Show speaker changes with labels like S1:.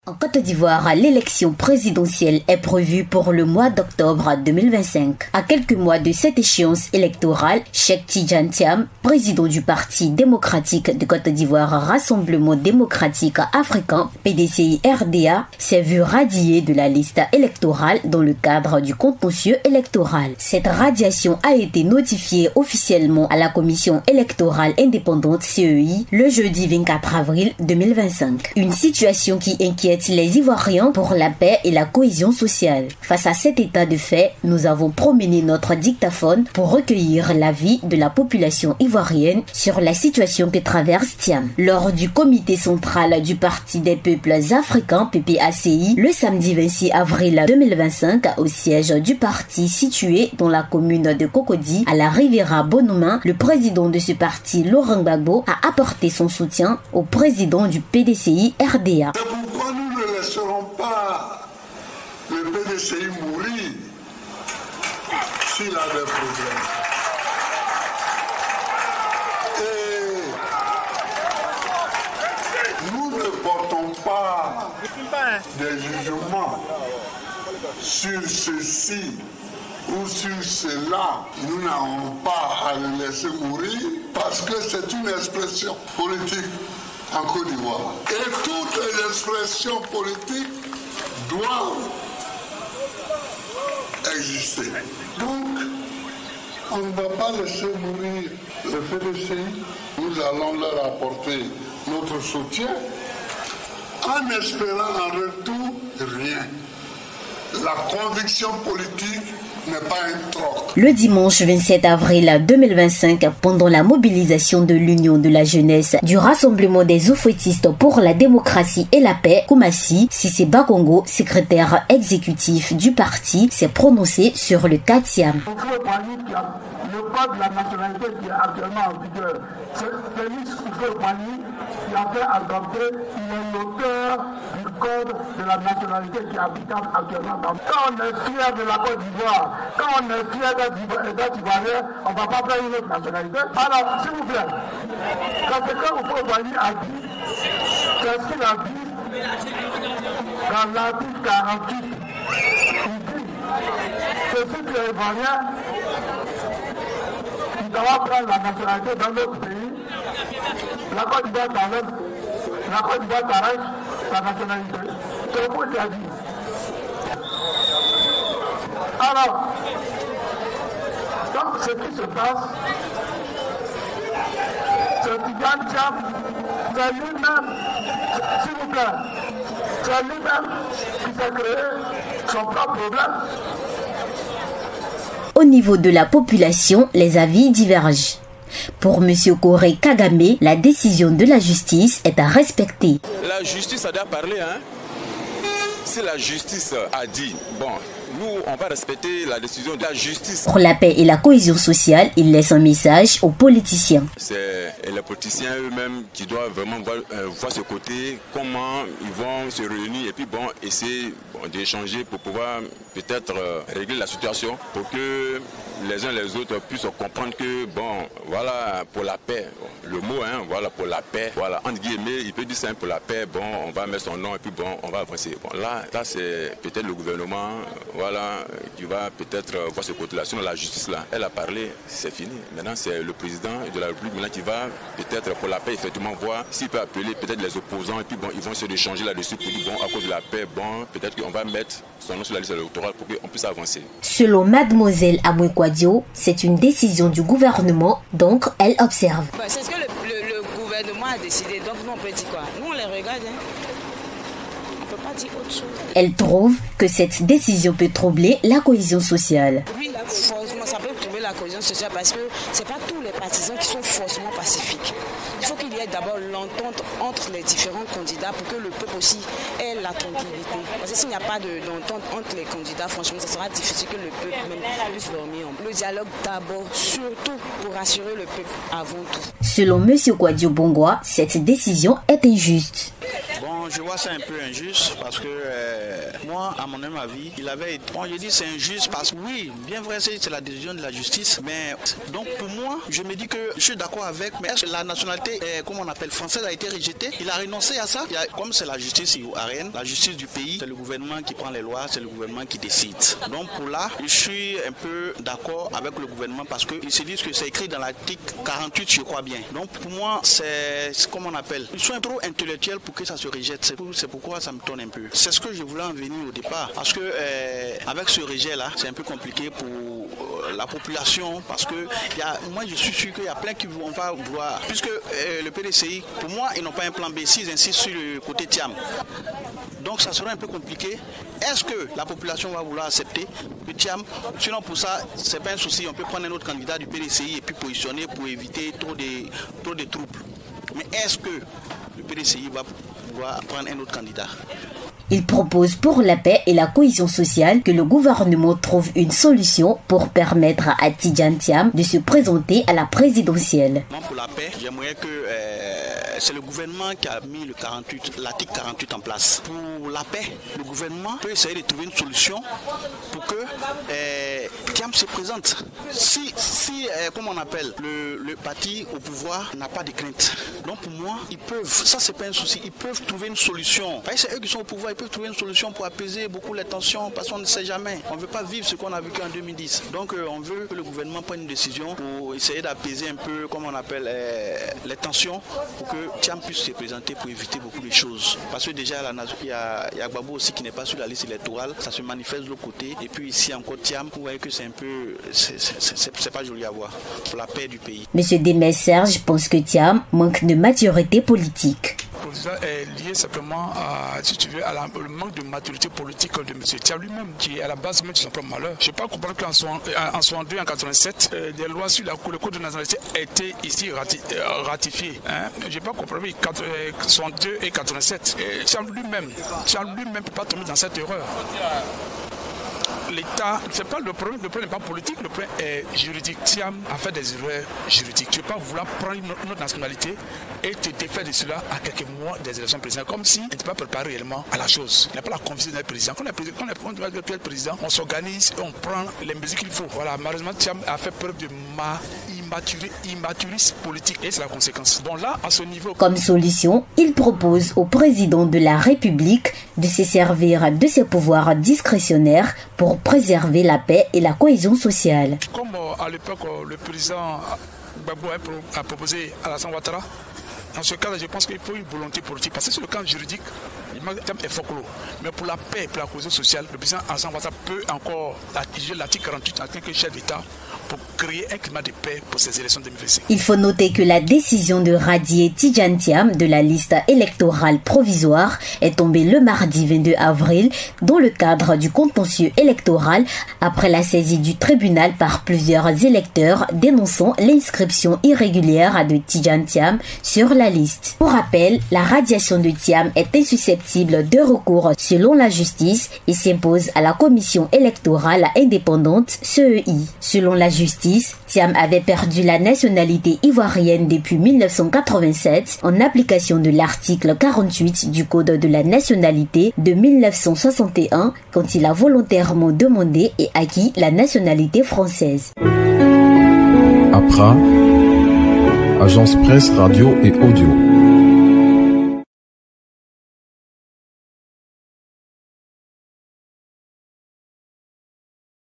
S1: En Côte d'Ivoire, l'élection présidentielle est prévue pour le mois d'octobre 2025. À quelques mois de cette échéance électorale, Cheikh Tidiane Thiam, président du Parti démocratique de Côte d'Ivoire Rassemblement démocratique africain, PDCI-RDA, s'est vu radié de la liste électorale dans le cadre du contentieux électoral. Cette radiation a été notifiée officiellement à la Commission électorale indépendante CEI le jeudi 24 avril 2025. Une situation qui inquiète les Ivoiriens pour la paix et la cohésion sociale. Face à cet état de fait, nous avons promené notre dictaphone pour recueillir l'avis de la population ivoirienne sur la situation que traverse Thiam. Lors du comité central du Parti des peuples africains PPACI, le samedi 26 avril 2025, au siège du parti situé dans la commune de Cocody, à la Riviera Bonhomin, le président de ce parti, Laurent Gbagbo, a apporté son soutien au président du PDCI-RDA.
S2: Nous ne laisserons pas le PDCI mourir s'il a des problèmes. Et nous ne portons pas des jugements sur ceci ou sur cela. Nous n'avons pas à le laisser mourir parce que c'est une expression politique en Côte d'Ivoire. Et toutes les expressions politiques doivent exister. Donc, on ne va pas laisser mourir le PDCI. Nous allons leur apporter notre soutien en espérant en retour rien. La conviction politique n'est pas un troc.
S1: Le dimanche 27 avril 2025, pendant la mobilisation de l'Union de la jeunesse du Rassemblement des oufouettistes pour la démocratie et la paix, Koumassi, Cissé Bakongo, secrétaire exécutif du parti, s'est prononcé sur le cas Thiam.
S3: Le code de la nationalité qui est actuellement en vigueur, c'est Félix Houphouët-Boigny qui a fait adopter, il est l'auteur du code de la nationalité qui est applicable actuellement. Quand on est fier de la Côte d'Ivoire, quand on est fier d'être Ivoirien, on ne va pas faire une autre nationalité. Alors, s'il vous plaît, quand ce que Houphouët-Boigny a dit, qu'est-ce qu'il a dit dans l'article 48? Il dit que si tu es Ivoirien, tu dois prendre la nationalité dans notre pays, la Côte d'Ivoire t'enlève, la Côte d'Ivoire t'arrête sa nationalité. C'est vous qui a dit. Alors, donc ce qui se passe, c'est Tidiane Thiam, c'est lui-même, s'il vous plaît, c'est lui-même qui s'est créé son propre problème.
S1: Au niveau de la population, les avis divergent. Pour M. Koré Kagame, la décision de la justice est à respecter.
S4: La justice a déjà parlé, hein? Si la justice a dit, bon, nous, on va respecter la décision de la justice.
S1: Pour la paix et la cohésion sociale, il laisse un message aux politiciens.
S4: C'est les politiciens eux-mêmes qui doivent vraiment voir ce côté, comment ils vont se réunir et puis bon, essayer d'échanger pour pouvoir peut-être régler la situation pour que les uns les autres puissent comprendre que bon, voilà, pour la paix, le mot, hein, voilà, pour la paix, voilà, entre guillemets, il peut dire ça pour la paix, bon, on va mettre son nom et puis bon, on va avancer. Bon, là c'est peut-être le gouvernement, voilà, qui va peut-être voir ce côté-là. Sinon, la justice, là, elle a parlé, c'est fini. Maintenant, c'est le président de la République maintenant, qui va peut-être pour la paix, effectivement, voir s'il peut appeler peut-être les opposants et puis bon, ils vont se échanger là-dessus pour dire, bon, à cause de la paix, bon, peut-être qu'on va mettre son nom sur la liste électorale pour qu'on puisse avancer.
S1: Selon Mademoiselle Amouekwadio, c'est une décision du gouvernement, donc elle observe.
S5: C'est ce que le gouvernement a décidé, donc nous on peut dire quoi? Nous on les regarde, hein. On peut pas dire autre chose.
S1: Elle trouve que cette décision peut troubler la cohésion sociale.
S5: Oui, forcément, ça peut troubler la cohésion sociale parce que c'est pas tous les partisans qui sont forcément pacifiques. Il faut qu'il y ait d'abord l'entente entre les différents candidats pour que le peuple aussi ait la tranquillité. Parce que s'il n'y a pas d'entente entre les candidats, franchement, ça sera difficile que le peuple même puisse dormir. Le dialogue d'abord, surtout pour rassurer le peuple avant tout.
S1: Selon M. Kouadio Bongwa, cette décision est injuste.
S6: Bon, Bon, je vois ça un peu injuste parce que moi, à mon même avis, il avait été... Bon, je dis c'est injuste parce que oui, bien vrai, c'est la décision de la justice, mais donc pour moi, je me dis que je suis d'accord avec, mais est-ce que la nationalité, comme on appelle française, a été rejetée? Il a renoncé à ça. Comme c'est la justice ivoirienne, la justice du pays, c'est le gouvernement qui prend les lois, c'est le gouvernement qui décide. Donc pour là, je suis un peu d'accord avec le gouvernement parce qu'ils se disent que c'est écrit dans l'article 48, je crois bien. Donc pour moi, c'est comme on appelle. Ils sont trop intellectuels pour que ça se rejette. C'est pourquoi ça me tourne un peu. C'est ce que je voulais en venir au départ. Parce que avec ce rejet-là, c'est un peu compliqué pour la population. Parce que moi, je suis sûr qu'il y a plein qui vont pas vouloir. Puisque le PDCI, pour moi, ils n'ont pas un plan B s'ils insistent sur le côté Thiam. Donc ça sera un peu compliqué. Est-ce que la population va vouloir accepter le Thiam? Sinon pour ça, c'est pas un souci. On peut prendre un autre candidat du PDCI et puis positionner pour éviter trop de troubles. Mais est-ce que le PDCI va pouvoir prendre un autre candidat?
S1: Il propose pour la paix et la cohésion sociale que le gouvernement trouve une solution pour permettre à Tidjane Thiam de se présenter à la présidentielle.
S6: Pour la paix, j'aimerais que c'est le gouvernement qui a mis l'article 48 en place. Pour la paix, le gouvernement peut essayer de trouver une solution pour que Thiam se présente. Si comme on appelle, le parti au pouvoir n'a pas de crainte. Donc pour moi, ils peuvent, ça c'est pas un souci, ils peuvent trouver une solution. C'est eux qui sont au pouvoir, ils peuvent trouver une solution pour apaiser beaucoup les tensions parce qu'on ne sait jamais. On ne veut pas vivre ce qu'on a vécu en 2010. Donc on veut que le gouvernement prenne une décision pour essayer d'apaiser un peu, comme on appelle, les tensions pour que Thiam puisse se présenter pour éviter beaucoup de choses. Parce que déjà, il y a Gbagbo aussi qui n'est pas sur la liste électorale, ça se manifeste de l'autre côté. Et puis ici encore Thiam, vous voyez que c'est un peu, c'est pas joli à voir pour la paix du pays.
S1: Monsieur Demès Serge pense que Thiam manque de maturité politique.
S3: Le président est lié simplement à, si tu veux, le manque de maturité politique de M. Thiam lui-même, qui est à la base même de son propre malheur. Je ne peux pas comprendre qu'en 62 et en 87, des lois sur le code de nationalité étaient ici ratifiées. Je n'ai pas compris 62 et 87. Thiam lui-même ne peut pas tomber dans cette erreur. L'État, c'est pas le problème n'est pas politique, le problème est juridique. Thiam a fait des erreurs juridiques. Tu ne peux pas vouloir prendre notre nationalité et te défaire de cela à quelques mois des élections présidentielles, comme si tu n'était pas préparé réellement à la chose. Il n'y a pas la confiance d'un président. Quand on est président, on s'organise et on prend les mesures qu'il faut. Voilà, malheureusement, Thiam a fait preuve de immaturisme politique et c'est la conséquence. Donc là, à ce niveau...
S1: Comme solution, il propose au président de la République de se servir de ses pouvoirs discrétionnaires pour préserver la paix et la cohésion sociale.
S3: Comme à l'époque, le président Gbagbo a proposé à Alassane Ouattara, dans ce cas-là, je pense qu'il faut une volonté politique. Parce que sur le camp juridique, il est folklore. Mais pour la paix et pour la cohésion sociale, le président Alassane Ouattara peut encore utiliser l'article 48 en tant que chef d'État pour créer un climat de paix pour ces élections 2025.
S1: Il faut noter que la décision de radier Tidjane Thiam de la liste électorale provisoire est tombée le mardi 22 avril dans le cadre du contentieux électoral après la saisie du tribunal par plusieurs électeurs dénonçant l'inscription irrégulière de Tidjane Thiam sur la liste. Pour rappel, la radiation de Thiam est insusceptible de recours selon la justice et s'impose à la commission électorale indépendante CEI. Selon la justice, Thiam avait perdu la nationalité ivoirienne depuis 1987 en application de l'article 48 du Code de la nationalité de 1961 quand il a volontairement demandé et acquis la nationalité française.
S7: APRA, Agence Presse, Radio et Audio.